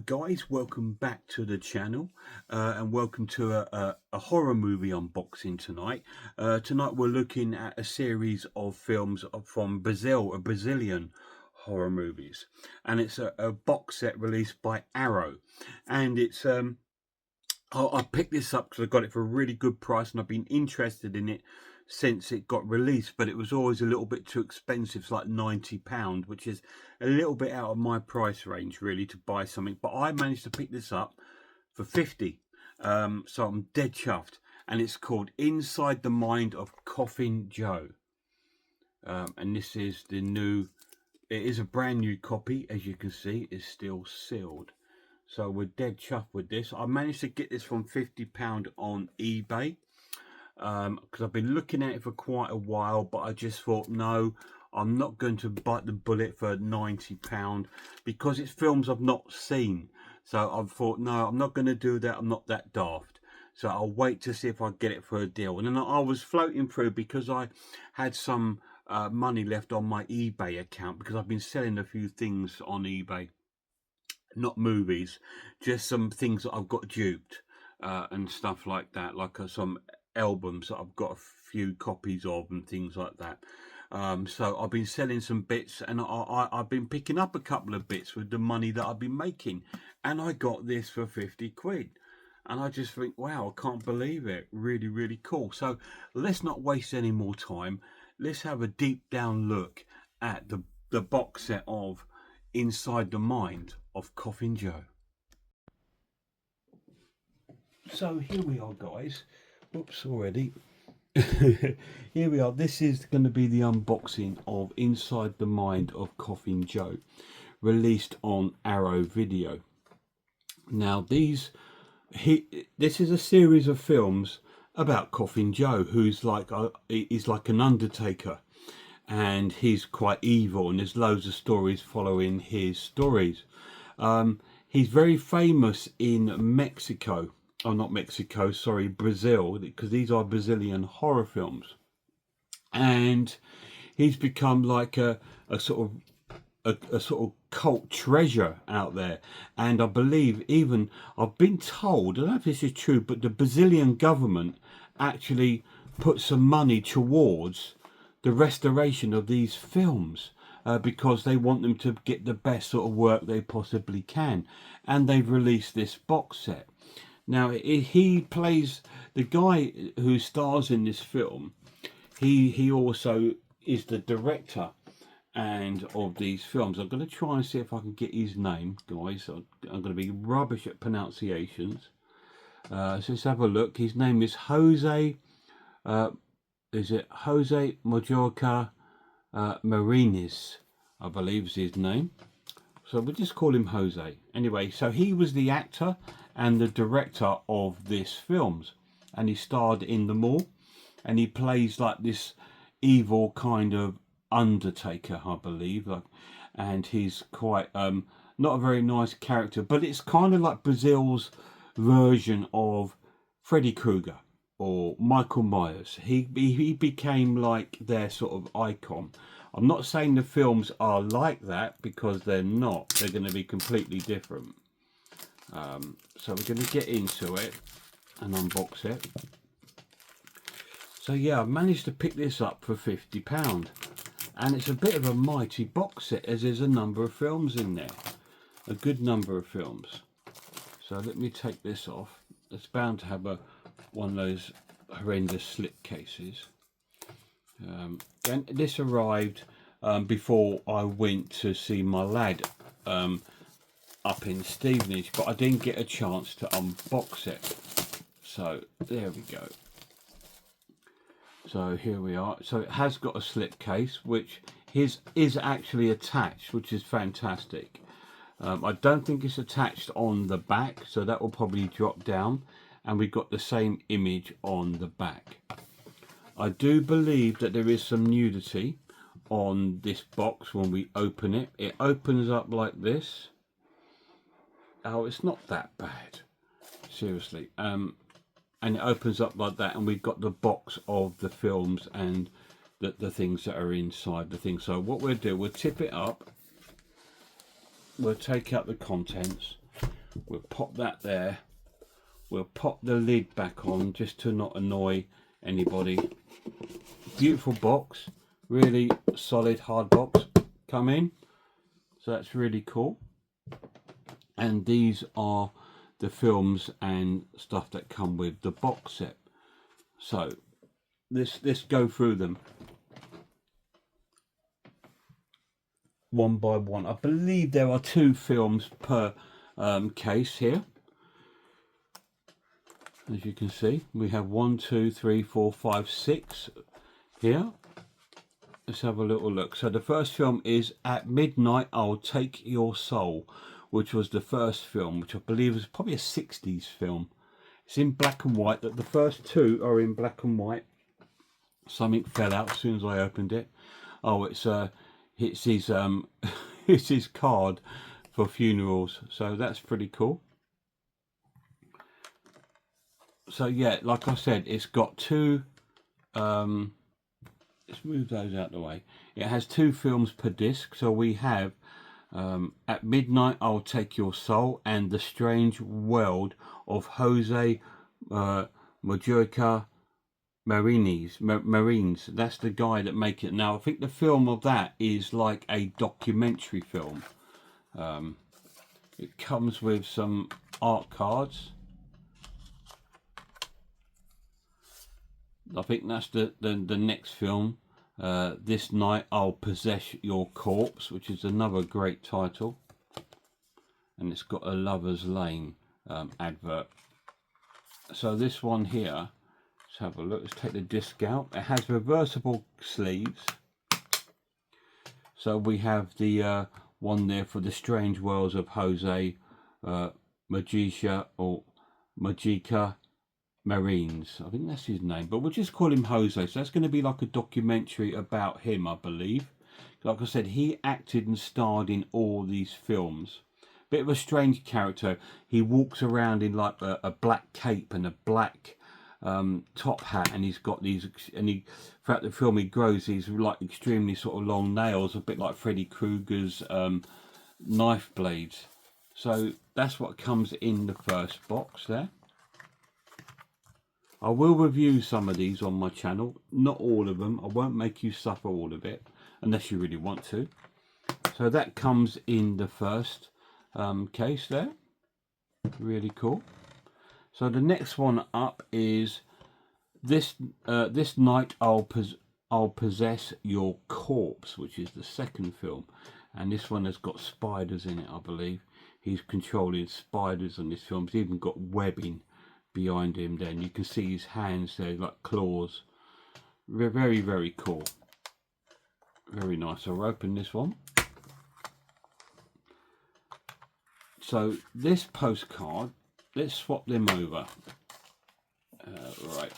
guys, welcome back to the channel and welcome to a horror movie unboxing tonight. Tonight we're looking at a series of films from Brazil, Brazilian horror movies, and it's a box set released by Arrow, and it's I picked this up because I got it for a really good price and I've been interested in it since it got released, but it was always a little bit too expensive. It's like £90, which is a little bit out of my price range really to buy something, but I managed to pick this up for 50, so I'm dead chuffed. And it's called Inside the Mind of Coffin Joe, and this is the new, it is a brand new copy, as you can see. It's still sealed, so we're dead chuffed with this. I managed to get this from £50 on eBay, because I've been looking at it for quite a while, but I just thought, no, I'm not going to bite the bullet for £90 because it's films I've not seen. So I thought, no, I'm not going to do that. I'm not that daft. So I'll wait to see if I get it for a deal. And then I was floating through because I had some money left on my eBay account, because I've been selling a few things on eBay, not movies, just some things that I've got duped and stuff like that, like some albums that I've got a few copies of and things like that. So I've been selling some bits, and I've been picking up a couple of bits with the money that I've been making, and I got this for 50 quid. And I just think, wow, I can't believe it. Really, really cool. So let's not waste any more time. Let's have a deep down look at the box set of Inside the Mind of Coffin Joe. So here we are, guys. Whoops, already. Here we are. This is going to be the unboxing of Inside the Mind of Coffin Joe, released on Arrow Video. Now this is a series of films about Coffin Joe, who's like he's like an undertaker, and he's quite evil, and there's loads of stories following his stories. He's very famous in Mexico. Oh, not Mexico, sorry, Brazil, because these are Brazilian horror films. And he's become like a sort of cult treasure out there. And I believe, even, I've been told, I don't know if this is true, but the Brazilian government actually put some money towards the restoration of these films, because they want them to get the best sort of work they possibly can. And they've released this box set. Now, he plays, the guy who stars in this film, he also is the director and of these films. I'm going to try and see if I can get his name, guys. I'm going to be rubbish at pronunciations. So let's have a look. His name is Jose, is it Jose Majorca Marines, I believe is his name. So we'll just call him Jose. Anyway, so he was the actor and the director of this films, and he starred in them all, and he plays like this evil kind of undertaker, I believe, and he's quite not a very nice character, but it's kind of like Brazil's version of Freddy Krueger or Michael Myers. He became like their sort of icon. I'm not saying the films are like that, because they're not. They're going to be completely different. So we're going to get into it and unbox it. So yeah, I've managed to pick this up for £50. And it's a bit of a mighty box set, as there's a number of films in there. A good number of films. So let me take this off. It's bound to have one of those horrendous slip cases. And this arrived before I went to see my lad up in Stevenage, but I didn't get a chance to unbox it. So there we go. So here we are. So it has got a slip case, which is actually attached, which is fantastic. I don't think it's attached on the back, so that will probably drop down, and we've got the same image on the back. I do believe that there is some nudity on this box when we open it. It opens up like this. Oh, it's not that bad, seriously. And it opens up like that, and we've got the box of the films and the things that are inside the thing. So what we'll do, we'll tip it up, we'll take out the contents, We'll pop that there. We'll pop the lid back on just to not annoy anybody. Beautiful box, really solid hard box come in, so that's really cool. And these are the films and stuff that come with the box set. So let's go through them one by one. I believe there are 2 films per case here. As you can see, we have 1, 2, 3, 4, 5, 6 here. Let's have a little look. So the first film is At Midnight I'll Take Your Soul, which was the first film, which I believe was probably a 60s film. It's in black and white. That the first 2 are in black and white. Something fell out as soon as I opened it. Oh, it's his it's his card for funerals. So that's pretty cool. So yeah, like I said, it's got 2 let's move those out of the way. It has 2 films per disc. So we have At Midnight I'll Take Your Soul and The Strange World of Jose Mujica Marines. That's the guy that make it. Now I think the film of that is like a documentary film. It comes with some art cards. I think that's the next film. This Night I'll Possess Your Corpse, which is another great title. And it's got a Lover's Lane advert. So this one here, let's have a look. Let's take the disc out. It has reversible sleeves. So we have the one there for The Strange Worlds of Jose Mujica Marines. I think that's his name, but we'll just call him Jose. So that's going to be like a documentary about him, I believe. Like I said, he acted and starred in all these films. Bit of a strange character. He walks around in like a black cape and a black top hat, and he's got these, and he throughout the film he grows these like extremely sort of long nails, a bit like Freddy Krueger's knife blades. So that's what comes in the first box there. I will review some of these on my channel, not all of them. I won't make you suffer all of it unless you really want to. So that comes in the first case there. Really cool. So the next one up is This Night I'll Possess Your Corpse, which is the second film. And this one has got spiders in it, I believe. He's controlling spiders on this film. He's even got webbing behind him there, and you can see his hands there like claws. Very, very cool. Very nice. So we'll open this one. So this postcard, let's swap them over. Right.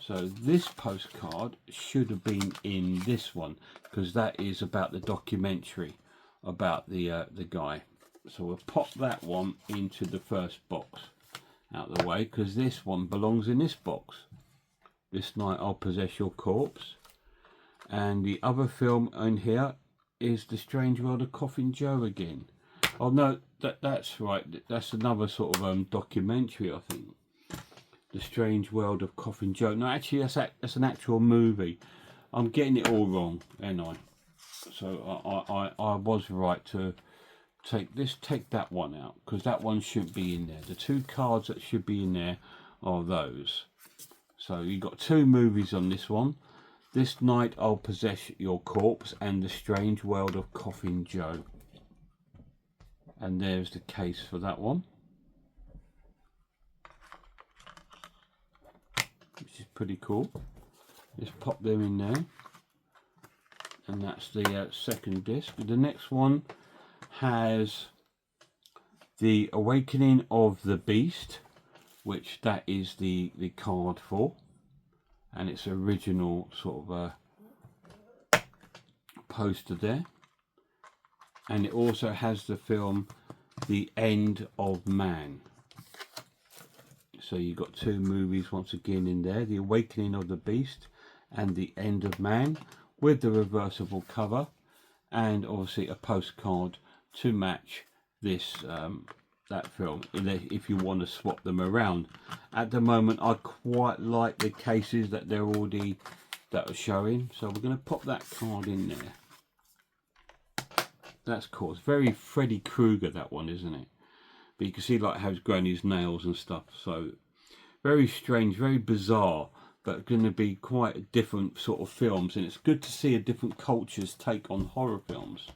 So this postcard should have been in this one, because that is about the documentary about the guy. So we'll pop that one into the first box out of the way, because this one belongs in this box. This Night I'll Possess Your Corpse. And the other film in here is The Strange World of Coffin Joe again. Oh no, that's right. That's another sort of documentary, I think. The Strange World of Coffin Joe. No, actually, that's an actual movie. I'm getting it all wrong, ain't I? So I was right to take that one out, because that one should be in there. The 2 cards that should be in there are those. So you've got 2 movies on this one. This Night I'll Possess Your Corpse and The Strange World of Coffin Joe. And there's the case for that one, which is pretty cool. Let's pop them in there. And that's the second disc. The next one has The Awakening of the Beast, which that is the card for, and it's original sort of poster there. And it also has the film The End of Man. So you've got 2 movies once again in there, The Awakening of the Beast and The End of Man, with the reversible cover, and obviously a postcard to match this that film if you want to swap them around. At the moment I quite like the cases that they're already are showing, so we're going to pop that card in there. That's cool. It's very Freddy Krueger, that one, isn't it? But you can see like how he's grown his nails and stuff, so very strange, very bizarre, but going to be quite different sort of films, and it's good to see a different culture's take on horror films.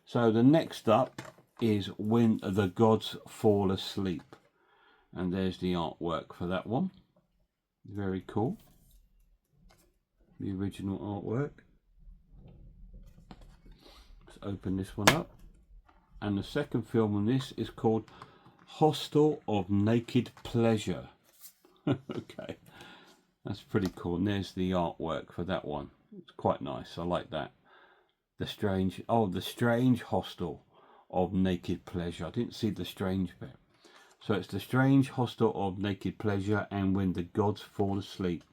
So the next up is When the Gods Fall Asleep, and there's the artwork for that one. Very cool, the original artwork. Let's open this one up, and the second film on this is called Hostel of Naked Pleasure. Okay, that's pretty cool, and there's the artwork for that one. It's quite nice, I like that. The strange Hostel of Naked Pleasure. I didn't see the strange bit. So it's the strange Hostel of Naked Pleasure and When the Gods Fall Asleep,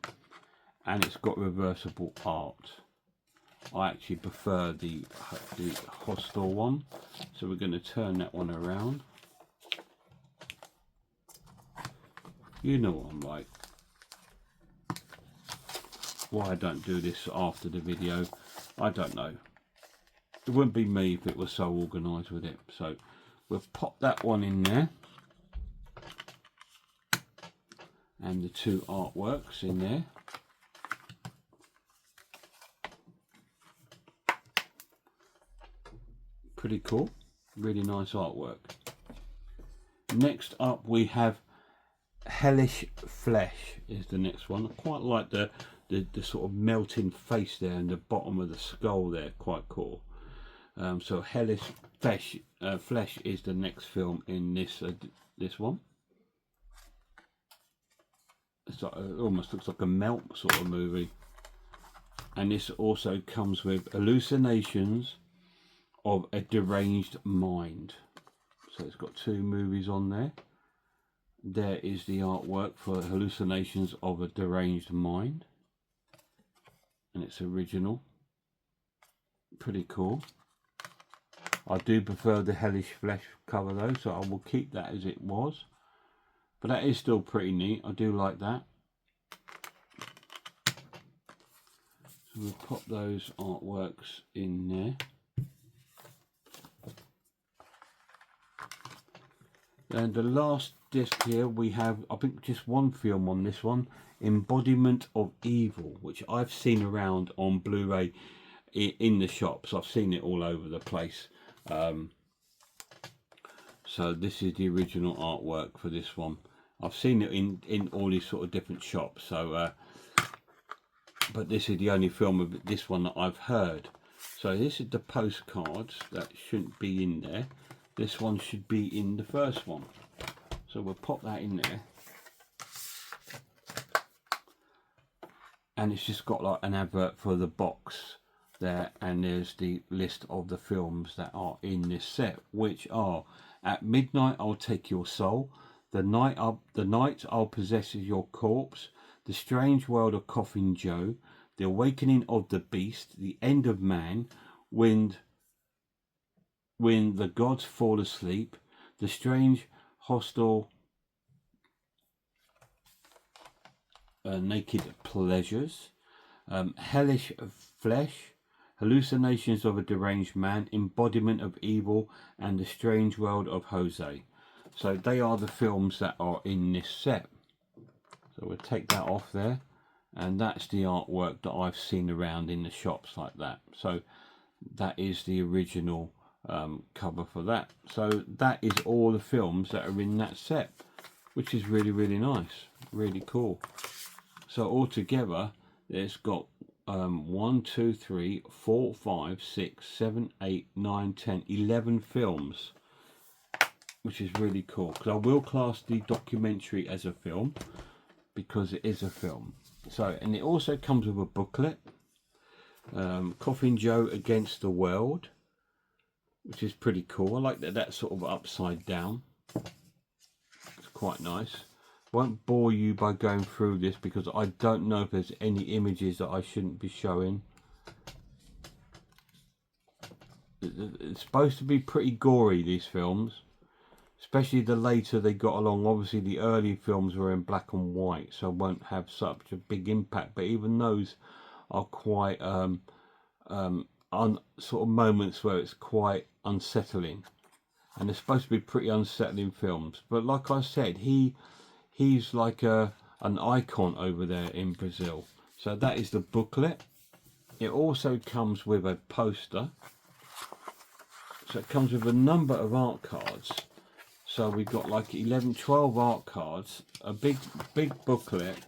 and it's got reversible art. I actually prefer the Hostel one, so we're going to turn that one around. You know what I'm like. Why I don't do this after the video, I don't know. It wouldn't be me if it was so organised with it. So we'll pop that one in there, and the two artworks in there. Pretty cool, really nice artwork. Next up we have Hellish Flesh is the next one. I quite like the sort of melting face there and the bottom of the skull there, quite cool. So Hellish Flesh is the next film in this one. It's like, it almost looks like a melt sort of movie, and this also comes with Hallucinations of a Deranged Mind. So it's got two movies on there. There is the artwork for Hallucinations of a Deranged Mind, and it's original. Pretty cool. I do prefer the Hellish Flesh cover though, so I will keep that as it was. But that is still pretty neat. I do like that. So we'll pop those artworks in there. And the last disc here, we have, I think, just one film on this one, Embodiment of Evil, which I've seen around on Blu-ray in the shops. I've seen it all over the place. So this is the original artwork for this one. I've seen it in all these sort of different shops. So, but this is the only film of this one that I've heard. So this is the postcards that shouldn't be in there. This one should be in the first one. So we'll pop that in there. And it's just got like an advert for the box there, and there's the list of the films that are in this set, which are At Midnight I'll Take Your Soul, The Night I'll Possess Your Corpse, The Strange World of Coffin Joe, The Awakening of the Beast, The End of Man, When the Gods Fall Asleep, The Strange Hostel Naked Pleasures, Hellish Flesh, Hallucinations of a Deranged Man, Embodiment of Evil, and The Strange World of Jose. So they are the films that are in this set. So we'll take that off there, and that's the artwork that I've seen around in the shops like that. So that is the original cover for that. So that is all the films that are in that set, which is really, really nice, really cool. So altogether it's got 1, 2, 3, 4, 5, 6, 7, 8, 9, 10, 11 films, which is really cool, because I will class the documentary as a film because it is a film. So, and it also comes with a booklet, Coffin Joe Against the World, which is pretty cool. I like that sort of upside down. It's quite nice. Won't bore you by going through this because I don't know if there's any images that I shouldn't be showing. It's supposed to be pretty gory, these films, especially the later they got along. Obviously the early films were in black and white, so won't have such a big impact, but even those are quite sort of moments where it's quite unsettling, and they're supposed to be pretty unsettling films. But like I said, he's like an icon over there in Brazil. So that is the booklet. It also comes with a poster. So it comes with a number of art cards. So we've got like 11, 12 art cards, a big booklet,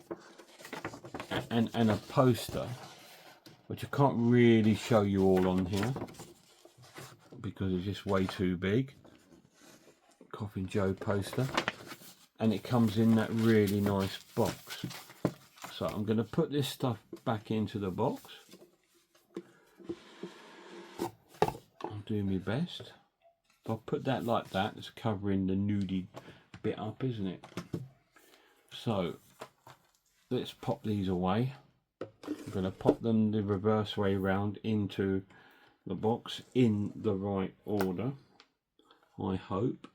and a poster, which I can't really show you all on here because it's just way too big. Coffin Joe poster, and it comes in that really nice box. So I'm going to put this stuff back into the box. I'll do my best. If I put that like that, it's covering the nudie bit up, isn't it? So let's pop these away. I'm going to pop them the reverse way round into the box in the right order, I hope.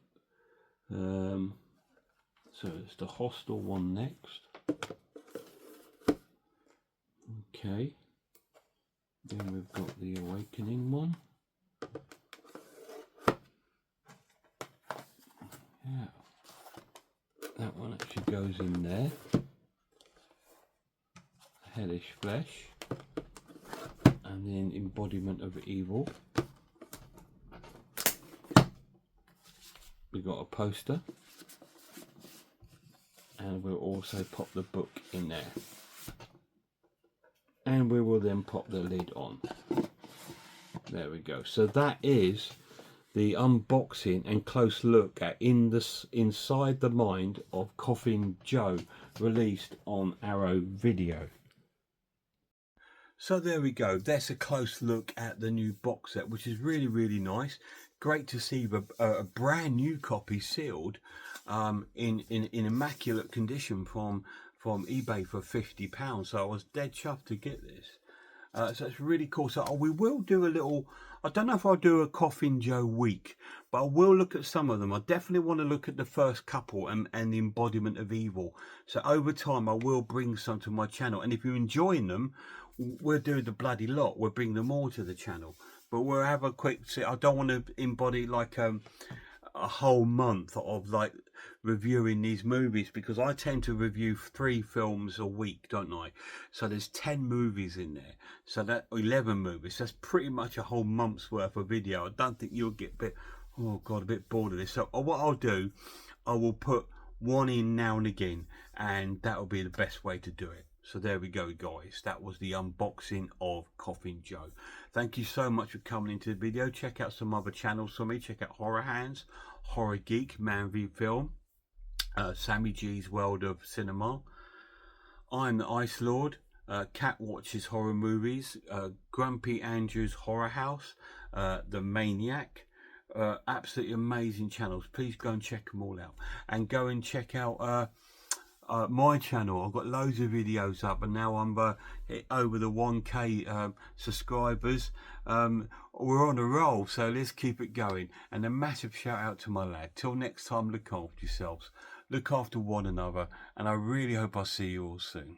So it's the Hostel one next. Okay, then we've got the Awakening one. Yeah, that one actually goes in there. Hellish Flesh, and then Embodiment of Evil. We've got a poster, and we'll also pop the book in there, and we will then pop the lid on. There we go. So that is the unboxing and close look at Inside the Mind of Coffin Joe, released on Arrow Video. So there we go. That's a close look at the new box set, which is really nice. Great to see a brand new copy sealed in immaculate condition from eBay for £50. So I was dead chuffed to get this. So it's really cool. So we will do a little, I don't know if I'll do a Coffin Joe week, but I will look at some of them. I definitely want to look at the first couple and the Embodiment of Evil. So over time I will bring some to my channel, and if you're enjoying them, we'll do the bloody lot. We'll bring them all to the channel, but we'll have a quick see. I don't want to embody like a whole month of like reviewing these movies, because I tend to review 3 films a week, don't I? So there's 10 movies in there, so that 11 movies, that's pretty much a whole month's worth of video. I don't think you'll get a bit bored of this. So what I'll do, I will put one in now and again, and that'll be the best way to do it. So there we go, guys. That was the unboxing of Coffin Joe. Thank you so much for coming into the video. Check out some other channels for me. Check out Horror Hands, Horror Geek, Man v Film, Sammy G's World of Cinema. I'm the Ice Lord. Cat Watches Horror Movies. Grumpy Andrew's Horror House. The Maniac. Absolutely amazing channels. Please go and check them all out. And go and check out my channel. I've got loads of videos up, and now I'm over the 1k subscribers. We're on a roll, so let's keep it going. And a massive shout out to my lad. Till next time, look after yourselves, look after one another, and I really hope I see you all soon.